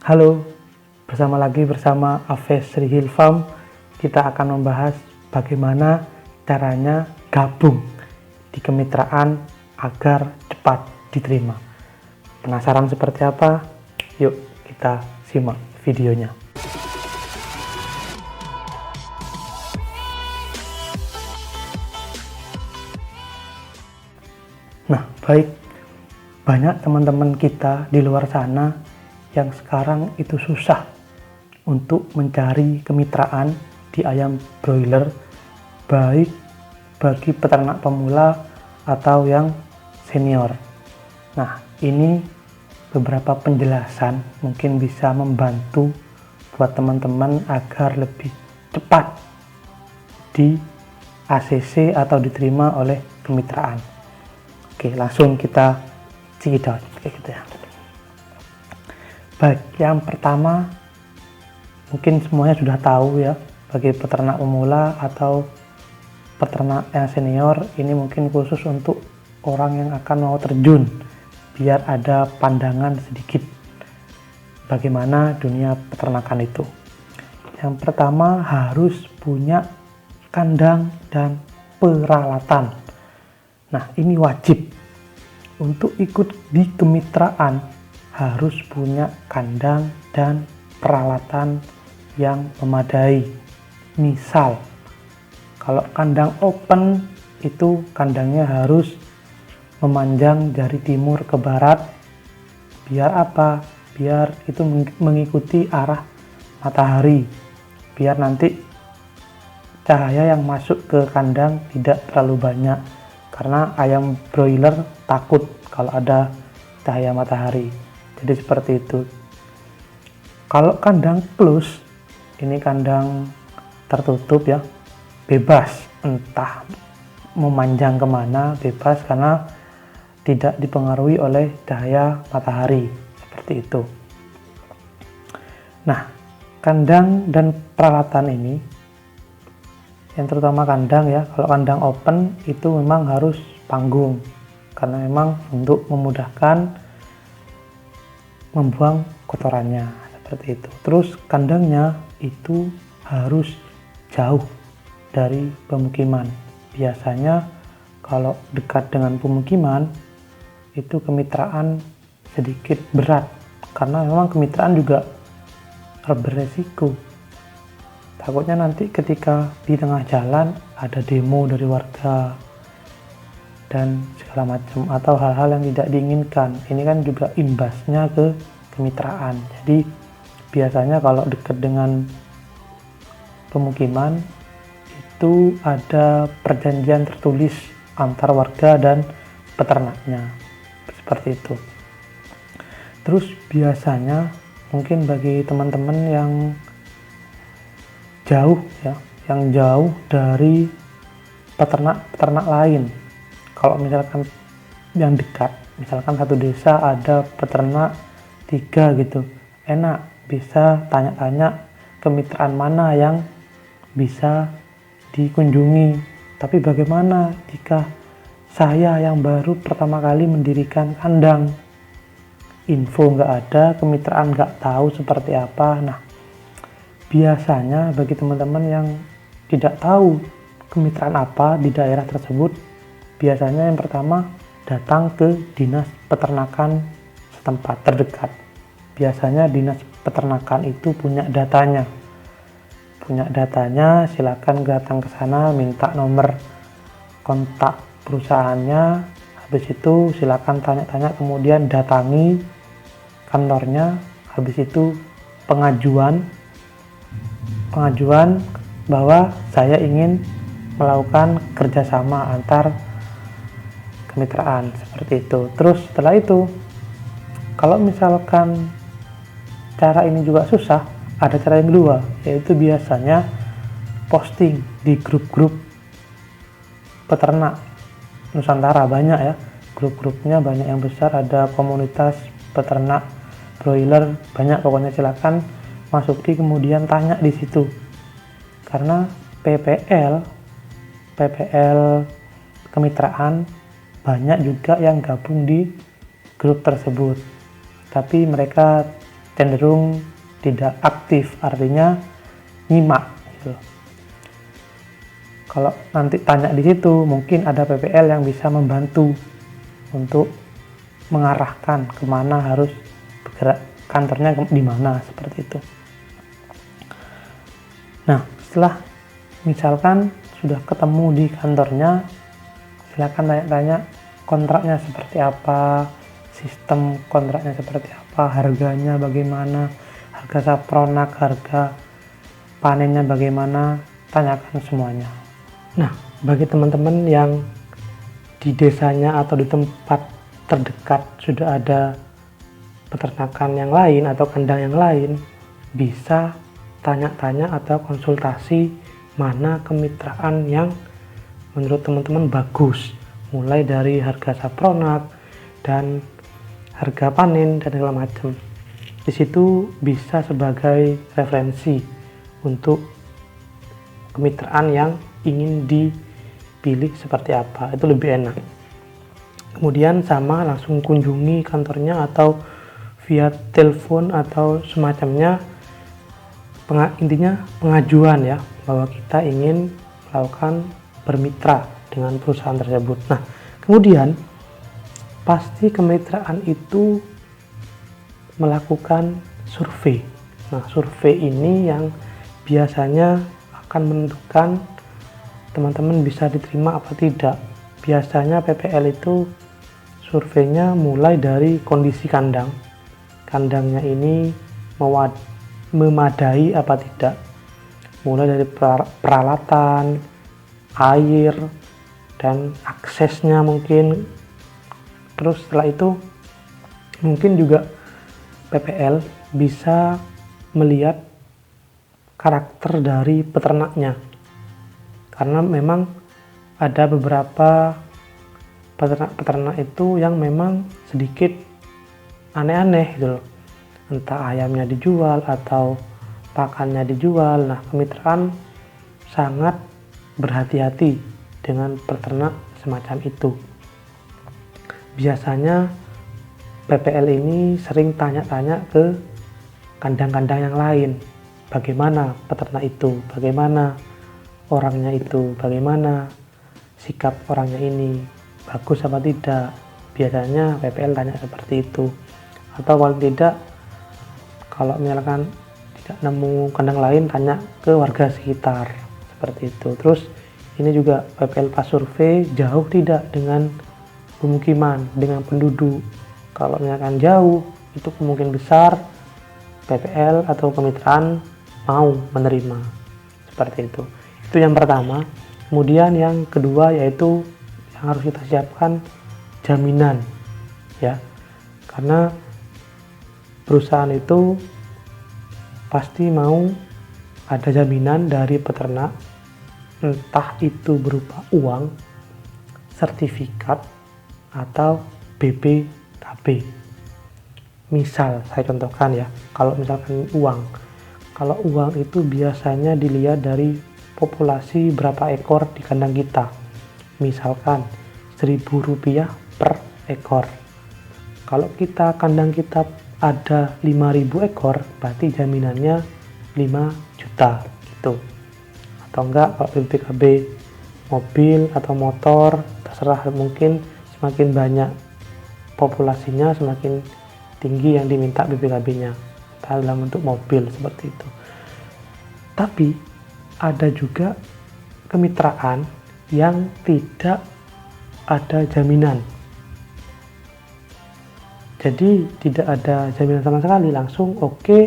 Halo, bersama Aves Rihil Farm. Kita akan membahas bagaimana caranya gabung di kemitraan agar cepat diterima. Penasaran seperti apa? Yuk kita simak videonya. Nah, baik, banyak teman-teman kita di luar sana yang sekarang itu susah untuk mencari kemitraan di ayam broiler, baik bagi peternak pemula atau yang senior. Nah, ini beberapa penjelasan mungkin bisa membantu buat teman-teman agar lebih cepat di ACC atau diterima oleh kemitraan. Oke, langsung kita check it out kayak gitu ya. Baik, yang pertama mungkin semuanya sudah tahu ya, bagi peternak pemula atau peternak yang senior, ini mungkin khusus untuk orang yang akan mau terjun biar ada pandangan sedikit bagaimana dunia peternakan itu. Yang pertama harus punya kandang dan peralatan. Nah, ini wajib untuk ikut di kemitraan, harus punya kandang dan peralatan yang memadai. Misal, kalau kandang open itu kandangnya harus memanjang dari timur ke barat. Biar apa? Biar itu mengikuti arah matahari. Biar nanti cahaya yang masuk ke kandang tidak terlalu banyak. Karena ayam broiler takut kalau ada cahaya matahari. Jadi seperti itu. Kalau kandang close, ini kandang tertutup ya, bebas, entah memanjang kemana, bebas karena tidak dipengaruhi oleh cahaya matahari, seperti itu. Nah, kandang dan peralatan ini, yang terutama kandang ya, kalau kandang open itu memang harus panggung, karena memang untuk memudahkan membuang kotorannya, seperti itu. Terus kandangnya itu harus jauh dari pemukiman. Biasanya kalau dekat dengan pemukiman itu kemitraan sedikit berat, karena memang kemitraan juga beresiko. Takutnya nanti ketika di tengah jalan ada demo dari warga dan segala macam, atau hal-hal yang tidak diinginkan. Ini kan juga imbasnya ke kemitraan. Jadi biasanya kalau dekat dengan pemukiman itu ada perjanjian tertulis antar warga dan peternaknya, seperti itu. Terus biasanya mungkin bagi teman-teman yang jauh ya, yang jauh dari peternak lain, kalau misalkan yang dekat, misalkan satu desa ada peternak 3 gitu, enak bisa tanya-tanya kemitraan mana yang bisa dikunjungi. Tapi bagaimana jika saya yang baru pertama kali mendirikan kandang, info nggak ada, kemitraan nggak tahu seperti apa. Nah, biasanya bagi teman-teman yang tidak tahu kemitraan apa di daerah tersebut, biasanya yang pertama datang ke dinas peternakan setempat terdekat. Biasanya dinas peternakan itu punya datanya. Silakan datang ke sana, minta nomor kontak perusahaannya. Habis itu silakan tanya-tanya, kemudian datangi kantornya. Habis itu pengajuan bahwa saya ingin melakukan kerjasama antar kemitraan, seperti itu. Terus setelah itu, kalau misalkan cara ini juga susah, ada cara yang kedua, yaitu biasanya posting di grup-grup peternak Nusantara. Banyak ya, grup-grupnya banyak yang besar, ada komunitas peternak broiler banyak. Pokoknya silakan masuki, kemudian tanya di situ, karena PPL kemitraan banyak juga yang gabung di grup tersebut, tapi mereka cenderung tidak aktif, artinya nyimak gitu. Kalau nanti tanya di situ, mungkin ada PPL yang bisa membantu untuk mengarahkan kemana harus bergerak, kantornya di mana, seperti itu. Nah, setelah misalkan sudah ketemu di kantornya, silakan tanya-tanya kontraknya seperti apa, sistem kontraknya seperti apa, harganya bagaimana, harga sapronak, harga panennya bagaimana, tanyakan semuanya. Nah, bagi teman-teman yang di desanya atau di tempat terdekat sudah ada peternakan yang lain atau kandang yang lain, bisa tanya-tanya atau konsultasi mana kemitraan yang menurut teman-teman bagus, mulai dari harga sapronak dan harga panen dan segala macam. Di situ bisa sebagai referensi untuk kemitraan yang ingin dipilih seperti apa, itu lebih enak. Kemudian sama langsung kunjungi kantornya atau via telepon atau semacamnya, intinya pengajuan ya, bahwa kita ingin melakukan bermitra dengan perusahaan tersebut. Nah, kemudian pasti kemitraan itu melakukan survei. Nah, survei ini yang biasanya akan menentukan teman-teman bisa diterima apa tidak. Biasanya PPL itu surveinya mulai dari kondisi kandang. Kandangnya ini memadai apa tidak. Mulai dari peralatan, air, dan aksesnya mungkin. Terus setelah itu mungkin juga PPL bisa melihat karakter dari peternaknya, karena memang ada beberapa peternak itu yang memang sedikit aneh-aneh gitu loh, entah ayamnya dijual atau pakannya dijual. Nah, kemitraan sangat berhati-hati dengan peternak semacam itu. Biasanya PPL ini sering tanya-tanya ke kandang-kandang yang lain, bagaimana peternak itu, bagaimana orangnya itu, bagaimana sikap orangnya ini, bagus apa tidak. Biasanya PPL tanya seperti itu. Atau paling tidak, kalau misalkan tidak nemu kandang lain, tanya ke warga sekitar, seperti itu. Terus ini juga PPL pas survei jauh tidak dengan pemukiman, dengan penduduk. Kalau misalkan jauh, itu kemungkinan besar PPL atau kemitraan mau menerima, seperti itu. Itu yang pertama. Kemudian yang kedua yaitu yang harus kita siapkan jaminan ya, karena perusahaan itu pasti mau ada jaminan dari peternak, entah itu berupa uang, sertifikat, atau BPKB. Misal saya contohkan ya, kalau misalkan uang, kalau uang itu biasanya dilihat dari populasi berapa ekor di kandang kita. Misalkan Rp1.000 per ekor. Kalau kandang kita ada 5.000 ekor, berarti jaminannya 5 juta gitu. Atau enggak, kalau BPKB mobil atau motor, terserah, mungkin semakin banyak populasinya semakin tinggi yang diminta BPKB-nya dalam bentuk mobil, seperti itu. Tapi ada juga kemitraan yang tidak ada jaminan. Jadi tidak ada jaminan sama sekali, langsung oke,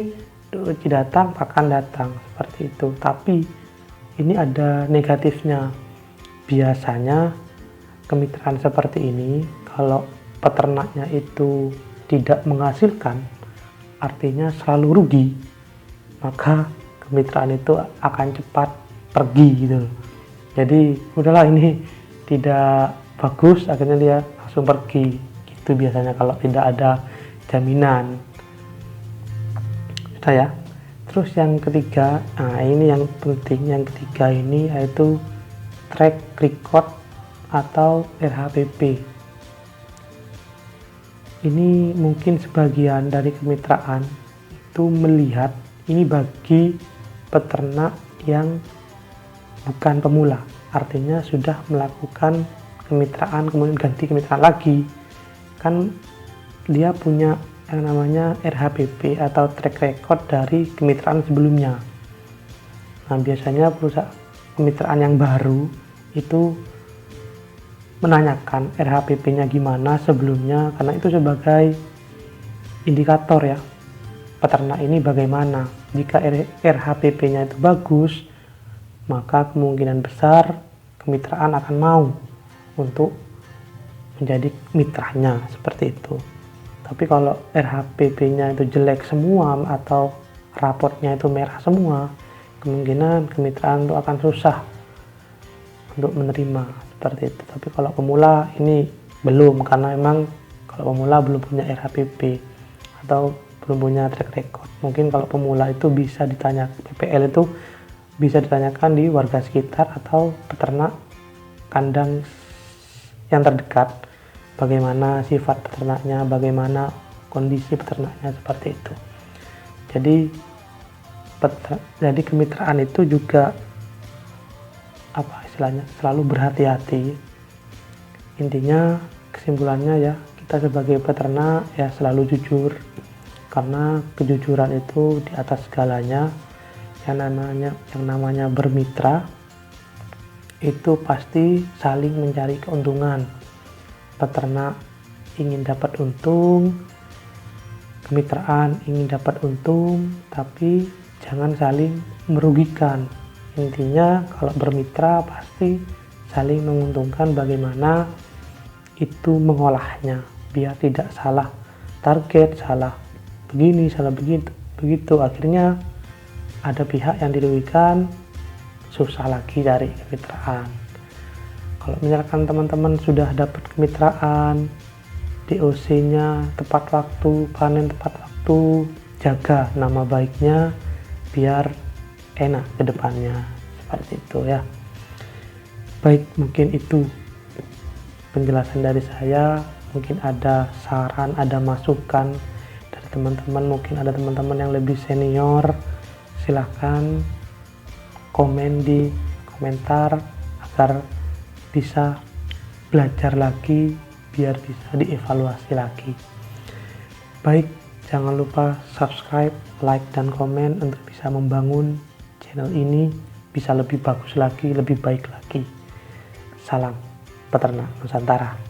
duit datang, pakan datang, seperti itu. Tapi ini ada negatifnya. Biasanya kemitraan seperti ini, kalau peternaknya itu tidak menghasilkan, artinya selalu rugi, maka kemitraan itu akan cepat pergi gitu. Jadi udahlah, ini tidak bagus, akhirnya dia langsung pergi gitu biasanya kalau tidak ada jaminan. Sudah ya. Terus yang ketiga, nah ini yang penting, yang ketiga ini yaitu track record atau RHPP. Ini mungkin sebagian dari kemitraan itu melihat ini bagi peternak yang bukan pemula, artinya sudah melakukan kemitraan kemudian ganti kemitraan lagi, kan dia punya yang namanya RHPP atau track record dari kemitraan sebelumnya. Nah, biasanya perusahaan kemitraan yang baru itu menanyakan RHPP-nya gimana sebelumnya, karena itu sebagai indikator ya, peternak ini bagaimana. Jika RHPP-nya itu bagus, maka kemungkinan besar kemitraan akan mau untuk menjadi mitranya, seperti itu. Tapi kalau RHPP-nya itu jelek semua atau raportnya itu merah semua, kemungkinan kemitraan itu akan susah untuk menerima, seperti itu. Tapi kalau pemula ini belum, karena memang kalau pemula belum punya RHPP atau belum punya track record. Mungkin kalau pemula itu bisa ditanya, PPL itu bisa ditanyakan di warga sekitar atau peternak kandang yang terdekat, bagaimana sifat peternaknya, bagaimana kondisi peternaknya, seperti itu. Jadi kemitraan itu juga apa istilahnya, selalu berhati-hati. Intinya kesimpulannya ya, kita sebagai peternak ya selalu jujur, karena kejujuran itu di atas segalanya. Yang namanya bermitra itu pasti saling mencari keuntungan. Peternak ingin dapat untung, kemitraan ingin dapat untung, tapi jangan saling merugikan. Intinya kalau bermitra pasti saling menguntungkan, bagaimana itu mengolahnya biar tidak salah target, salah begini, salah begitu, akhirnya ada pihak yang dirugikan, susah lagi cari kemitraan. Kalau misalkan teman-teman sudah dapat kemitraan, DOC-nya tepat waktu, panen tepat waktu, jaga nama baiknya biar enak ke depannya, seperti itu ya. Baik, mungkin itu penjelasan dari saya. Mungkin ada saran, ada masukan dari teman-teman, mungkin ada teman-teman yang lebih senior, silahkan komen di komentar agar bisa belajar lagi, biar bisa dievaluasi lagi. Baik, jangan lupa subscribe, like, dan komen untuk bisa membangun channel ini bisa lebih bagus lagi, lebih baik lagi. Salam peternak Nusantara.